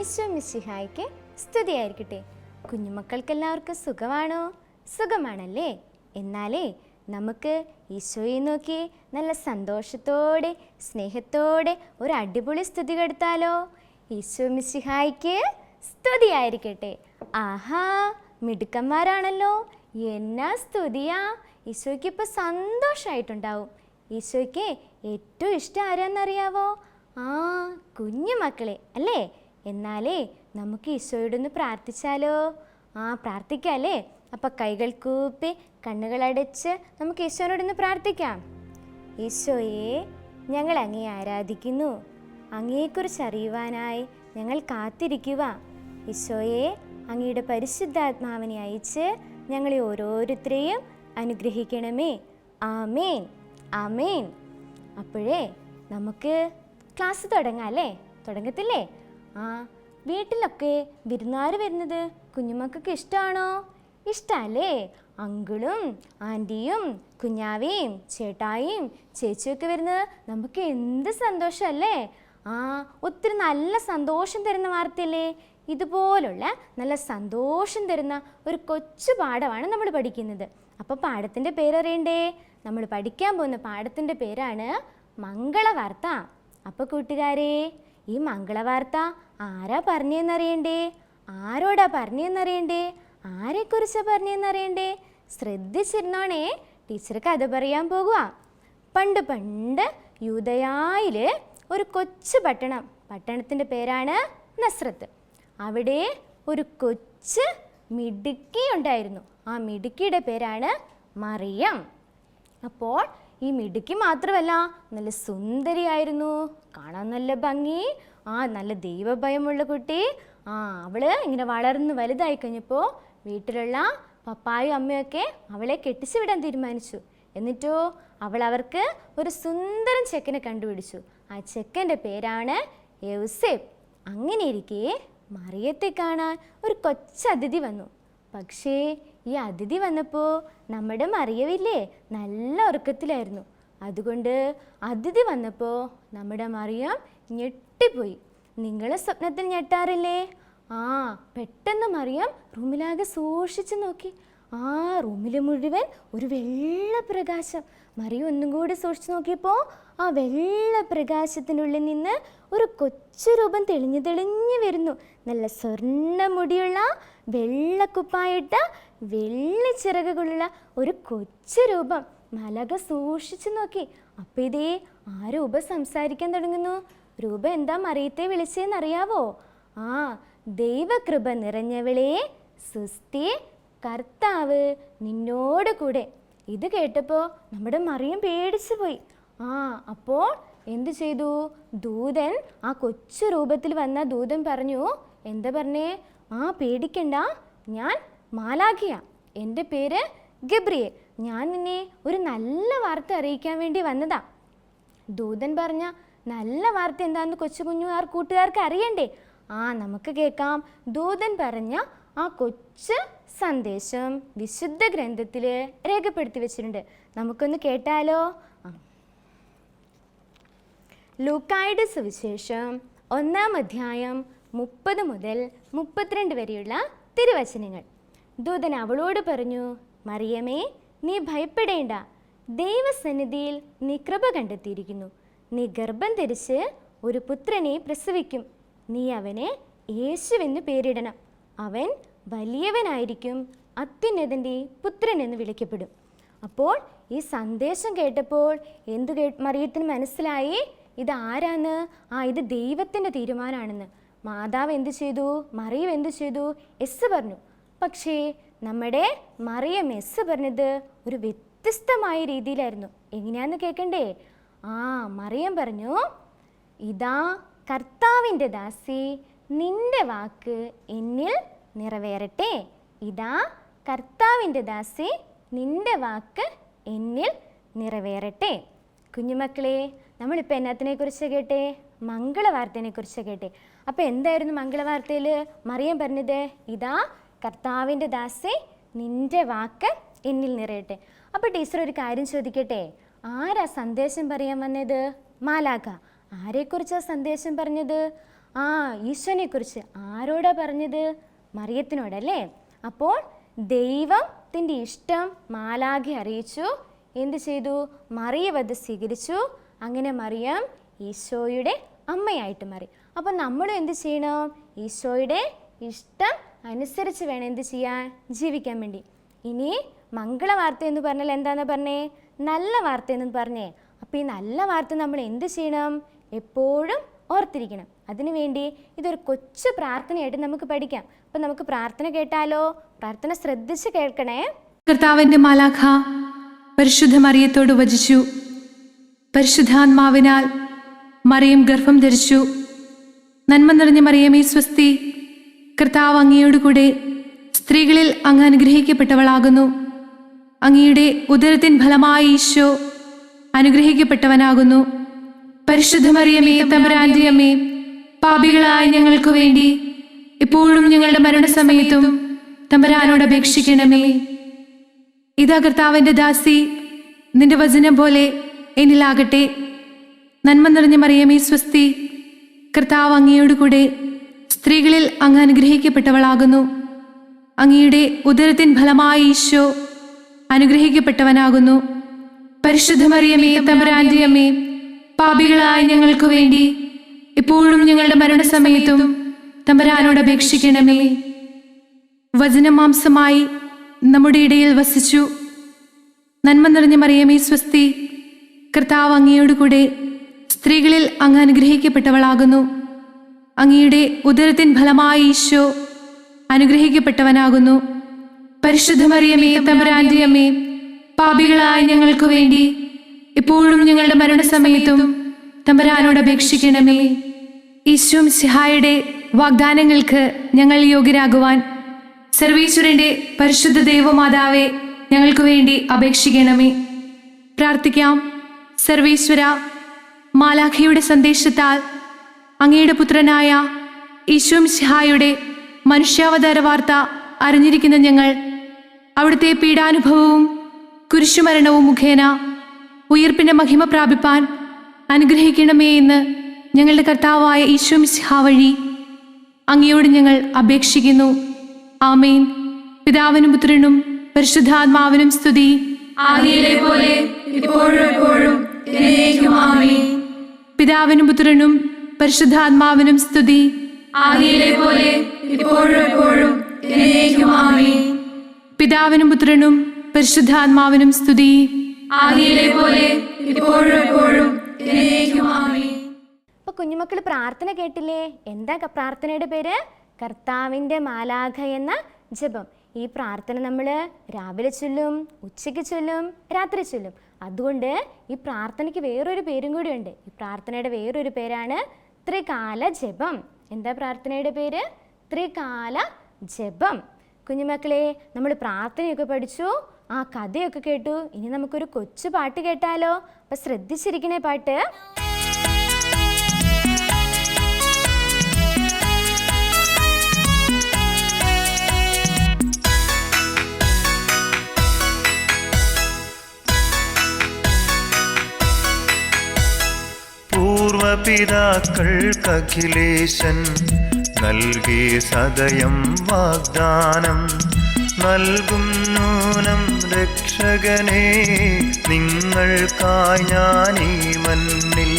ഈശോ മിശിഹായ്ക്ക് സ്തുതിയായിരിക്കട്ടെ. കുഞ്ഞുമക്കൾക്കെല്ലാവർക്കും സുഖമാണോ? സുഖമാണല്ലേ? എന്നാലേ നമുക്ക് ഈശോയെ നോക്കി നല്ല സന്തോഷത്തോടെ സ്നേഹത്തോടെ ഒരു അടിപൊളി സ്തുതി കെടുത്താലോ? ഈശോ മിശിഹായ്ക്ക് സ്തുതിയായിരിക്കട്ടെ. ആഹാ, മിടുക്കന്മാരാണല്ലോ. എന്നാ സ്തുതിയാ! ഈശോയ്ക്ക് ഇപ്പോൾ സന്തോഷമായിട്ടുണ്ടാവും. ഈശോയ്ക്ക് ഏറ്റവും ഇഷ്ടം ആരാന്നറിയാവോ? കുഞ്ഞു മക്കളെ അല്ലേ? എന്നാലേ നമുക്ക് ഈശോയോടൊന്ന് പ്രാർത്ഥിച്ചാലോ? പ്രാർത്ഥിക്കാം അല്ലേ? അപ്പം കൈകൾ കൂപ്പി കണ്ണുകളടച്ച് നമുക്ക് ഈശോയോടൊന്ന് പ്രാർത്ഥിക്കാം. ഈശോയെ, ഞങ്ങൾ അങ്ങയെ ആരാധിക്കുന്നു. അങ്ങയെക്കുറിച്ച് അറിയുവാനായി ഞങ്ങൾ കാത്തിരിക്കുക. ഈശോയെ, അങ്ങയുടെ പരിശുദ്ധാത്മാവിനെ അയച്ച് ഞങ്ങളെ ഓരോരുത്തരെയും അനുഗ്രഹിക്കണമേ. ആമേൻ, ആമേൻ. അപ്പോഴേ നമുക്ക് ക്ലാസ് തുടങ്ങാം അല്ലേ? തുടങ്ങത്തില്ലേ? വീട്ടിലൊക്കെ വിരുന്നുകാർ വരുന്നത് കുഞ്ഞുമക്കൾക്ക് ഇഷ്ടമാണോ? ഇഷ്ടമല്ലേ? അങ്കിളും ആൻറ്റിയും കുഞ്ഞാവയും ചേട്ടായും ചേച്ചിയൊക്കെ വരുന്നത് നമുക്ക് എന്ത് സന്തോഷമല്ലേ? ഒത്തിരി നല്ല സന്തോഷം തരുന്ന വാർത്തയല്ലേ? ഇതുപോലുള്ള നല്ല സന്തോഷം തരുന്ന ഒരു കൊച്ചു പാഠമാണ് നമ്മൾ പഠിക്കുന്നത്. അപ്പോൾ പാഠത്തിൻ്റെ പേരറിയണ്ടേ? നമ്മൾ പഠിക്കാൻ പോകുന്ന പാഠത്തിൻ്റെ പേരാണ് മംഗളവാർത്ത. അപ്പോൾ കൂട്ടുകാരെ, ഈ മംഗളവാർത്ത ആരാ പറഞ്ഞതെന്നറിയണ്ടേ? ആരോടാ പറഞ്ഞതെന്നറിയണ്ടേ? ആരെക്കുറിച്ചാണ് പറഞ്ഞതെന്നറിയണ്ടേ? ശ്രദ്ധിച്ചിരുന്നോണേ, ടീച്ചർ കഥ പറയാൻ പോകുക. പണ്ട് പണ്ട് യൂദയായിൽ ഒരു കൊച്ചു പട്ടണത്തിൻ്റെ പേരാണ് നസ്രത്ത്. അവിടെ ഒരു കൊച്ചു മിടുക്കി ഉണ്ടായിരുന്നു. ആ മിടുക്കിയുടെ പേരാണ് മറിയം. അപ്പോൾ ഈ മിടുക്കി മാത്രമല്ല, നല്ല സുന്ദരിയായിരുന്നു, കാണാൻ നല്ല ഭംഗി, നല്ല ദൈവഭയമുള്ള കുട്ടി. അവൾ ഇങ്ങനെ വളർന്ന് വലുതായി കഴിഞ്ഞപ്പോൾ വീട്ടിലുള്ള പപ്പായും അമ്മയൊക്കെ അവളെ കെട്ടിച്ചു വിടാൻ തീരുമാനിച്ചു. എന്നിട്ടോ അവർക്ക് ഒരു സുന്ദരൻ ചെക്കനെ കണ്ടുപിടിച്ചു. ആ ചെക്കൻ്റെ പേരാണ് യൗസേപ്പ്. അങ്ങനെ ഇരിക്കെ മറിയത്തെ കാണാൻ ഒരു കൊച്ചതിഥി വന്നു. പക്ഷേ ഈ അതിഥി വന്നപ്പോൾ നമ്മുടെ മറിയവില്ലേ നല്ല ഉറക്കത്തിലായിരുന്നു. അതുകൊണ്ട് അതിഥി വന്നപ്പോൾ നമ്മുടെ മറിയം ഞെട്ടിപ്പോയി. നിങ്ങൾ സ്വപ്നത്തിൽ ഞെട്ടാറില്ലേ? പെട്ടെന്ന് മറിയം റൂമിലാകെ സൂക്ഷിച്ചു നോക്കി. റൂമിൽ മുഴുവൻ ഒരു വെള്ള പ്രകാശം. മറിയം ഒന്നും കൂടി സൂക്ഷിച്ചു നോക്കിയപ്പോൾ ആ വെള്ള പ്രകാശത്തിനുള്ളിൽ നിന്ന് ഒരു കൊച്ചു രൂപം തെളിഞ്ഞു വരുന്നു. നല്ല സ്വർണ്ണമുടിയുള്ള വെള്ളക്കുപ്പായിട്ട വെള്ളിച്ചിറകുകളുള്ള ഒരു കൊച്ചു രൂപം. മലക സൂക്ഷിച്ചു നോക്കി. അപ്പോൾ ഇതേ ആ രൂപം സംസാരിക്കാൻ തുടങ്ങുന്നു. രൂപം എന്താ മറിയത്തെ വിളിച്ചതെന്നറിയാവോ? ദൈവകൃപ നിറഞ്ഞവളെ സുസ്തി, കർത്താവ് നിന്നോട് കൂടെ. ഇത് കേട്ടപ്പോൾ നമ്മുടെ മറിയം പേടിച്ചു പോയി. അപ്പോൾ എന്തു ചെയ്തു? ദൂതൻ, ആ കൊച്ചു രൂപത്തിൽ വന്ന ദൂതൻ പറഞ്ഞു, എന്താ പറഞ്ഞേ? പേടിക്കണ്ട, ഞാൻ മാലാഖിയ, എൻ്റെ പേര് ഗബ്രിയേൽ, ഞാൻ നിന്നെ ഒരു നല്ല വാർത്ത അറിയിക്കാൻ വേണ്ടി വന്നതാ. ദൂതൻ പറഞ്ഞ നല്ല വാർത്ത എന്താണെന്ന് കൊച്ചു കൂട്ടുകാർക്ക് അറിയണ്ടേ? നമുക്ക് കേൾക്കാം. ദൂതൻ പറഞ്ഞ ആ കൊച്ചു സന്ദേശം വിശുദ്ധ ഗ്രന്ഥത്തിൽ രേഖപ്പെടുത്തി വെച്ചിട്ടുണ്ട്. നമുക്കൊന്ന് കേട്ടാലോ? ലൂക്കായുടെ സുവിശേഷം 1-ാം അധ്യായം 30 മുതൽ 32 വരെയുള്ള തിരുവചനങ്ങൾ. ദൂതൻ അവളോട് പറഞ്ഞു, മറിയമേ, നീ ഭയപ്പെടേണ്ട, ദൈവസന്നിധിയിൽ നീ കൃപ കണ്ടെത്തിയിരിക്കുന്നു. നീ ഗർഭം ധരിച്ച് ഒരു പുത്രനെ പ്രസവിക്കും. നീ അവനെ യേശുവെന്ന് പേരിടണം. അവൻ വലിയവനായിരിക്കും, അത്യുന്നതൻ്റെ പുത്രൻ എന്ന് വിളിക്കപ്പെടും. അപ്പോൾ ഈ സന്ദേശം കേട്ടപ്പോൾ മറിയത്തിന് മനസ്സിലായി ഇതാരാന്ന്? ഇത് ദൈവത്തിൻ്റെ തീരുമാനമാണെന്ന്. മാതാവ് എന്തു ചെയ്തു? മറിയം എന്തു ചെയ്തു? എസ് പറഞ്ഞു. പക്ഷേ നമ്മുടെ മറിയം എസ് പറഞ്ഞത് ഒരു വ്യത്യസ്തമായ രീതിയിലായിരുന്നു. എങ്ങനെയാന്ന് കേൾക്കണ്ടേ? മറിയം പറഞ്ഞു, ഇതാ കർത്താവിൻ്റെ ദാസി, നിന്റെ വാക്ക് എന്നിൽ നിറവേറട്ടെ. ഇതാ കർത്താവിൻ്റെ ദാസി, നിന്റെ വാക്ക് എന്നിൽ നിറവേറട്ടെ. കുഞ്ഞുമക്കളെ, നമ്മളിപ്പോൾ എന്നത്തിനെക്കുറിച്ച് കേട്ടേ? മംഗളവാർത്തയെക്കുറിച്ച് കേട്ടേ. അപ്പോൾ എന്തായിരുന്നു മംഗളവാർത്തയിൽ മറിയം പറഞ്ഞത്? ഇതാ കർത്താവിൻ്റെ ദാസി, നിന്റെ വാക്ക് എന്നിൽ നിറയട്ടെ. അപ്പോൾ ടീച്ചർ ഒരു കാര്യം ചോദിക്കട്ടെ? ആരാ സന്ദേശം പറയാൻ വന്നത്? മാലാഖ. ആരെക്കുറിച്ചാണ് സന്ദേശം പറഞ്ഞത്? ഈശോനെക്കുറിച്ച് ആരോടാ പറഞ്ഞത്? മറിയത്തിനോടല്ലേ? അപ്പോൾ ദൈവത്തിൻ്റെ ഇഷ്ടം മാലാഖയെ അറിയിച്ചു. എന്ത് ചെയ്തു? മറിയം അത് സ്വീകരിച്ചു. അങ്ങനെ മറിയം ഈശോയുടെ അമ്മയായിട്ട് മാറി. അപ്പോൾ നമ്മളും എന്ത് ചെയ്യണം? ഈശോയുടെ ഇഷ്ടം അനുസരിച്ച് വേണം എന്ത് ചെയ്യാൻ? ജീവിക്കാൻ വേണ്ടി. ഇനി മംഗളവാർത്ത എന്ന് പറഞ്ഞാൽ എന്താണെന്ന് പറഞ്ഞേ? നല്ല വാർത്ത എന്ന് പറഞ്ഞേ. അപ്പോൾ ഈ നല്ല വാർത്ത നമ്മൾ എന്ത് ചെയ്യണം? എപ്പോഴും ഓർത്തിരിക്കണം. അതിനുവേണ്ടി ഇതൊരു കൊച്ചു പ്രാർത്ഥനയായിട്ട് നമുക്ക് പഠിക്കാം. അപ്പം നമുക്ക് പ്രാർത്ഥന കേട്ടാലോ? പ്രാർത്ഥന ശ്രദ്ധിച്ച് കേൾക്കണേ. കർത്താവിന്റെ മാലാഖ പരിശുദ്ധ മറിയത്തോട് വചിച്ചു. പരിശുദ്ധാത്മാവിനാൽ മറിയം ഗർഭം ധരിച്ചു. നന്മ നിറഞ്ഞ മറിയമേ സ്വസ്തി, കർത്താവ് അങ്ങയോടുകൂടെ സ്ത്രീകളിൽ അങ്ങ് അനുഗ്രഹിക്കപ്പെട്ടവളാകുന്നു. അങ്ങയുടെ ഉദരത്തിൻ ഫലമായ ഈശോ അനുഗ്രഹിക്കപ്പെട്ടവനാകുന്നു. പരിശുദ്ധ മറിയമേ തമ്പുരാന്റെ അമ്മേ, പാപികളായ ഞങ്ങൾക്ക് വേണ്ടി ഇപ്പോഴും ഞങ്ങളുടെ മരണസമയത്തും തമ്പുരാനോട് അപേക്ഷിക്കണമേ. ഇതാ കർത്താവിന്റെ ദാസി, നിന്റെ വചനം പോലെ എന്നിലാകട്ടെ. നന്മ നിറഞ്ഞ മറിയമേ സ്വസ്തി, കർത്താവ് അങ്ങയോടുകൂടെ സ്ത്രീകളിൽ അങ്ങ് അനുഗ്രഹിക്കപ്പെട്ടവളാകുന്നു. അങ്ങയുടെ ഉദരത്തിൻ ഫലമായ ഈശോ അനുഗ്രഹിക്കപ്പെട്ടവനാകുന്നു. പരിശുദ്ധ മറിയമേ തമ്പുരാന്റെ അമ്മേ, പാപികളായ ഞങ്ങൾക്ക് വേണ്ടി ഇപ്പോഴും ഞങ്ങളുടെ മരണസമയത്തും തമ്പുരാനോട് അപേക്ഷിക്കണമേ. വചനം മാംസമായി നമ്മുടെ ഇടയിൽ വസിച്ചു. നന്മ നിറഞ്ഞ മറിയമേ സ്വസ്തി, കർത്താവ് അങ്ങയോടുകൂടെ സ്ത്രീകളിൽ അങ്ങ് അനുഗ്രഹിക്കപ്പെട്ടവളാകുന്നു. അങ്ങയുടെ ഉദരത്തിൻ ഫലമായ ഈശോ അനുഗ്രഹിക്കപ്പെട്ടവനാകുന്നു. പരിശുദ്ധ മറിയമേ തമ്പുരാന്റെ അമ്മേ, പാപികളായ ഞങ്ങൾക്ക് വേണ്ടി ഇപ്പോഴും ഞങ്ങളുടെ മരണസമയത്തും തമ്പുരാനോട് അപേക്ഷിക്കണമേ. ഈശോ മിശിഹായുടെ വാഗ്ദാനങ്ങൾക്ക് ഞങ്ങൾ യോഗ്യരാകുവാൻ സർവീശ്വരന്റെ പരിശുദ്ധ ദൈവമാതാവേ, ഞങ്ങൾക്ക് വേണ്ടി അപേക്ഷിക്കണമേ. പ്രാർത്ഥിക്കാം. സർവീശ്വര, മാലാഖയുടെ സന്ദേശത്താൽ അങ്ങയുടെ പുത്രനായ ഈശോ മിശിഹായുടെ മനുഷ്യാവതാര വാർത്ത അറിഞ്ഞിരിക്കുന്ന ഞങ്ങൾ അവിടുത്തെ പീഡാനുഭവവും കുരിശുമരണവും മുഖേന ഉയിർപ്പിന്റെ മഹിമ പ്രാപിപ്പാൻ അനുഗ്രഹിക്കണമേ എന്ന് ഞങ്ങളുടെ കർത്താവായ ഈശോ മിശിഹാ വഴി അങ്ങയോട് ഞങ്ങൾ അപേക്ഷിക്കുന്നു. ആമേൻ. പിതാവിനും പുത്രനും പരിശുദ്ധാത്മാവിനും സ്തുതി. ആദിയിലെ പോലെ ഇപ്പോഴും എപ്പോഴും എന്നേക്കും ആമേൻ. പിതാവിനും പുത്രനും പരിശുദ്ധാത്മാവിനും സ്തുതി. ആദിയിലെ പോലെ ഇപ്പോഴും എപ്പോഴും എന്നേക്കും ആമേൻ. പിതാവിനും പുത്രനും പരിശുദ്ധാത്മാവിനും സ്തുതി. ആദിയിലെ പോലെ ഇപ്പോഴും എപ്പോഴും എന്നേക്കും ആമേൻ. അപ്പോൾ കുഞ്ഞുമക്കൾ പ്രാർത്ഥന കേട്ടില്ലേ? എന്താ പ്രാർത്ഥനയുടെ പേര്? കർത്താവിൻ്റെ മാലാഖ എന്ന ജപം. ഈ പ്രാർത്ഥന നമ്മൾ രാവിലെ ചൊല്ലും, ഉച്ചയ്ക്ക് ചൊല്ലും, രാത്രി ചൊല്ലും. അതുകൊണ്ട് ഈ പ്രാർത്ഥനയ്ക്ക് വേറൊരു പേരും കൂടിയുണ്ട്. ഈ പ്രാർത്ഥനയുടെ വേറൊരു പേരാണ് ത്രികാല ജപം. എന്താ പ്രാർത്ഥനയുടെ പേര്? ത്രികാല ജപം. കുഞ്ഞുമക്കളെ, നമ്മൾ പ്രാർത്ഥനയൊക്കെ പഠിച്ചു, ആ കഥയൊക്കെ കേട്ടു. ഇനി നമുക്കൊരു കൊച്ചു പാട്ട് കേട്ടാലോ? അപ്പം ശ്രദ്ധിച്ചിരിക്കണേ പാട്ട്. പൂർവപിതാക്കൾക്കഖിലേശൻ നൽകി സദയം വാഗ്ദാനം നൽകും നൂനം രക്ഷകനെ നിങ്ങൾക്കായി ഞാനീ മണ്ണിൽ.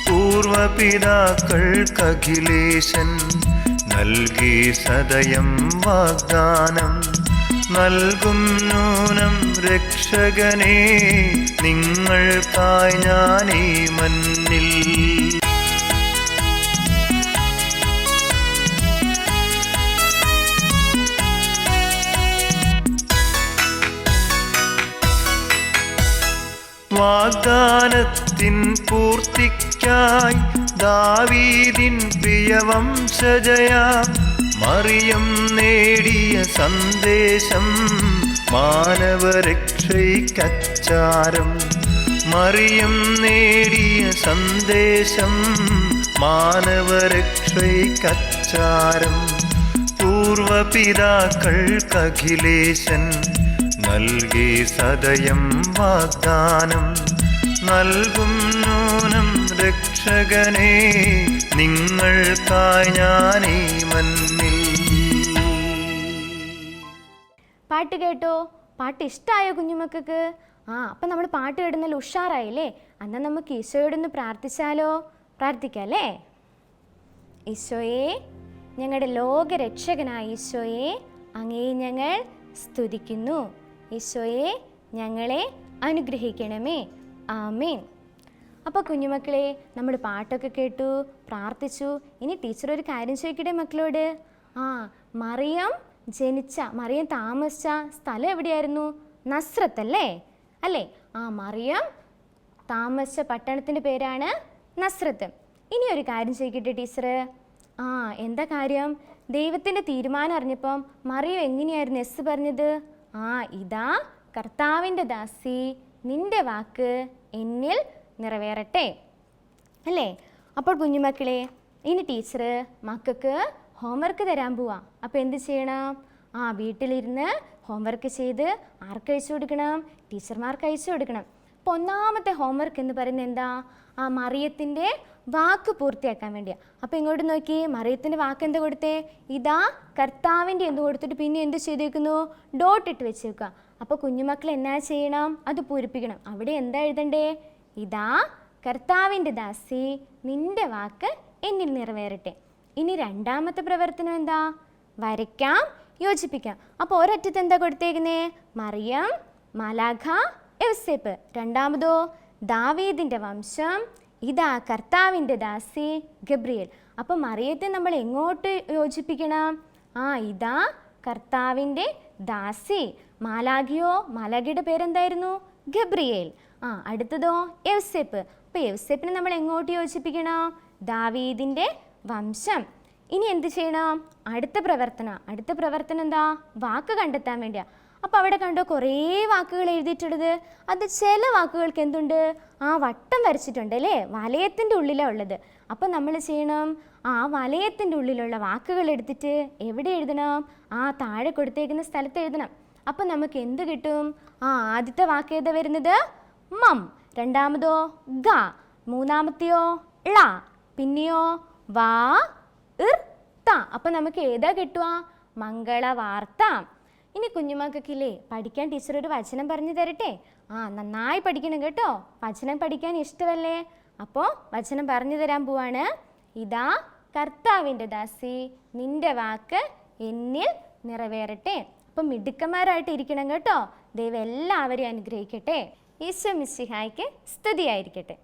പൂർവപിതാക്കൾക്കഖിലേശൻ നൽകി സദയം വാഗ്ദാനം നൽകും നൂനം രക്ഷകനെ നിങ്ങൾക്കായി ഞാനീ മണ്ണിൽ. വാഗ്ദാനത്തിൻ പൂർത്തിക്കായി ദാവീദിൻ പ്രിയവംശജയാ മറിയം നേടിയ സന്ദേശം മാനവരക്ഷയ്ക്കച്ചാരം. മറിയം നേടിയ സന്ദേശം മാനവരക്ഷയ്ക്കച്ചാരം. പൂർവപിതാക്കൾക്കഖിലേശൻ നൽകി സദയം വാഗ്ദാനം നൽകും നൂനം രക്ഷകനെ, നിങ്ങൾക്കായി ഞാനീ മണ്ണിൽ. പാട്ട് കേട്ടോ? പാട്ട് ഇഷ്ടമായോ കുഞ്ഞുമക്കൾക്ക്? അപ്പം നമ്മൾ പാട്ട് കേടുന്നല്ലോ, ഉഷാറായില്ലേ? എന്നാൽ നമുക്ക് ഈശോയോടൊന്ന് പ്രാർത്ഥിച്ചാലോ? പ്രാർത്ഥിക്കാം അല്ലേ? ഈശോയെ, ഞങ്ങളുടെ ലോകരക്ഷകനായ ഈശോയെ, അങ്ങയെ ഞങ്ങൾ സ്തുതിക്കുന്നു. ഈശോയെ, ഞങ്ങളെ അനുഗ്രഹിക്കണമേ. ആമേൻ. അപ്പോൾ കുഞ്ഞുമക്കളെ, നമ്മൾ പാട്ടൊക്കെ കേട്ടു, പ്രാർത്ഥിച്ചു. ഇനി ടീച്ചർ ഒരു കാര്യം ചോദിക്കട്ടെ മക്കളോട്? മറിയം താമസിച്ച സ്ഥലം എവിടെയായിരുന്നു? നസ്രത്ത് അല്ലേ? മറിയം താമസിച്ച പട്ടണത്തിൻ്റെ പേരാണ് നസ്രത്ത്. ഇനി ഒരു കാര്യം ചോദിക്കട്ടെ ടീച്ചർ? എന്താ കാര്യം? ദൈവത്തിൻ്റെ തീരുമാനം അറിഞ്ഞപ്പം മറിയം എങ്ങനെയായിരുന്നു എസ് പറഞ്ഞത്? ഇതാ കർത്താവിൻ്റെ ദാസി, നിന്റെ വാക്ക് എന്നിൽ നിറവേറട്ടെ അല്ലേ? അപ്പോൾ കുഞ്ഞുമക്കളെ, ഇനി ടീച്ചർ മക്കൾക്ക് ഹോംവർക്ക് തരാൻ പോവാ. അപ്പോൾ എന്ത് ചെയ്യണം? വീട്ടിലിരുന്ന് ഹോംവർക്ക് ചെയ്ത് ആർക്ക് അയച്ചു കൊടുക്കണം? ടീച്ചർമാർക്ക് അയച്ചു കൊടുക്കണം. അപ്പോൾ ഒന്നാമത്തെ ഹോംവർക്ക് എന്ന് പറയുന്നത് എന്താ? മറിയത്തിൻ്റെ വാക്ക് പൂർത്തിയാക്കാൻ വേണ്ടിയാണ്. അപ്പോൾ ഇങ്ങോട്ട് നോക്കി, മറിയത്തിൻ്റെ വാക്ക് എന്താ കൊടുത്തേ? ഇതാ കർത്താവിൻ്റെ എന്ത് കൊടുത്തിട്ട് പിന്നെ എന്ത് ചെയ്തേക്കുന്നു? ഡോട്ട് ഇട്ട് വെച്ചേക്കുക. അപ്പോൾ കുഞ്ഞുമക്കൾ എന്നാ ചെയ്യണം? അത് പൂരിപ്പിക്കണം. അവിടെ എന്താ എഴുതണ്ടേ? ഇതാ കർത്താവിൻ്റെ ദാസി, നിന്റെ വാക്ക് എന്നിൽ നിറവേറട്ടെ. ഇനി രണ്ടാമത്തെ പ്രവർത്തനം എന്താ? വരയ്ക്കാം, യോജിപ്പിക്കാം. അപ്പോൾ ഒരറ്റത്ത് എന്താ കൊടുത്തേക്കുന്നേ? മറിയം, മാലാഖ, യൗസേപ്പ്. രണ്ടാമതോ ദാവീദിൻ്റെ വംശം, ഇതാ കർത്താവിൻ്റെ ദാസി, ഗബ്രിയേൽ. അപ്പോൾ മറിയത്തെ നമ്മൾ എങ്ങോട്ട് യോജിപ്പിക്കണം? ഇതാ കർത്താവിൻ്റെ ദാസി. മാലാഖയുടെ പേരെന്തായിരുന്നു? ഗബ്രിയേൽ. അടുത്തതോ യൗസേപ്പ്. അപ്പോൾ യൗസേപ്പിനെ നമ്മൾ എങ്ങോട്ട് യോജിപ്പിക്കണം? ദാവീദിൻ്റെ വംശം. ഇനി എന്ത് ചെയ്യണം? അടുത്ത പ്രവർത്തനം എന്താ? വാക്ക് കണ്ടെത്താൻ വേണ്ടിയാണ്. അപ്പോൾ അവിടെ കണ്ടോ കുറേ വാക്കുകൾ എഴുതിയിട്ടുള്ളത്. അത് ചില വാക്കുകൾക്ക് എന്തുണ്ട്? വട്ടം വരച്ചിട്ടുണ്ട് അല്ലേ? വലയത്തിൻ്റെ ഉള്ളിലാണ് ഉള്ളത്. അപ്പോൾ നമ്മൾ ചെയ്യണം, വലയത്തിൻ്റെ ഉള്ളിലുള്ള വാക്കുകൾ എടുത്തിട്ട് എവിടെ എഴുതണം? താഴെ കൊടുത്തേക്കുന്ന സ്ഥലത്ത് എഴുതണം. അപ്പം നമുക്ക് എന്ത് കിട്ടും? ആദ്യത്തെ വാക്ക് ഏതാ വരുന്നത്? മം. രണ്ടാമതോ ഗ. മൂന്നാമത്തെയോ ള. പിന്നെയോ വാ ഇർ ത. അപ്പം നമുക്ക് ഏതാ കിട്ടുക? മംഗളവാർത്ത. ഇനി കുഞ്ഞുമക്കൾക്കില്ലേ പഠിക്കാൻ ടീച്ചർ ഒരു വചനം പറഞ്ഞു തരട്ടെ? നന്നായി പഠിക്കണം കേട്ടോ. വചനം പഠിക്കാൻ ഇഷ്ടമല്ലേ? അപ്പോൾ വചനം പറഞ്ഞു തരാൻ പോവാണ്. ഇതാ കർത്താവിൻ്റെ ദാസി, നിന്റെ വാക്ക് എന്നിൽ നിറവേറട്ടെ. അപ്പം മിടുക്കന്മാരായിട്ട് ഇരിക്കണം കേട്ടോ. ദൈവം എല്ലാവരെയും അനുഗ്രഹിക്കട്ടെ. ഈശോ മിശിഹായ്ക്ക് സ്തുതിയായിരിക്കട്ടെ.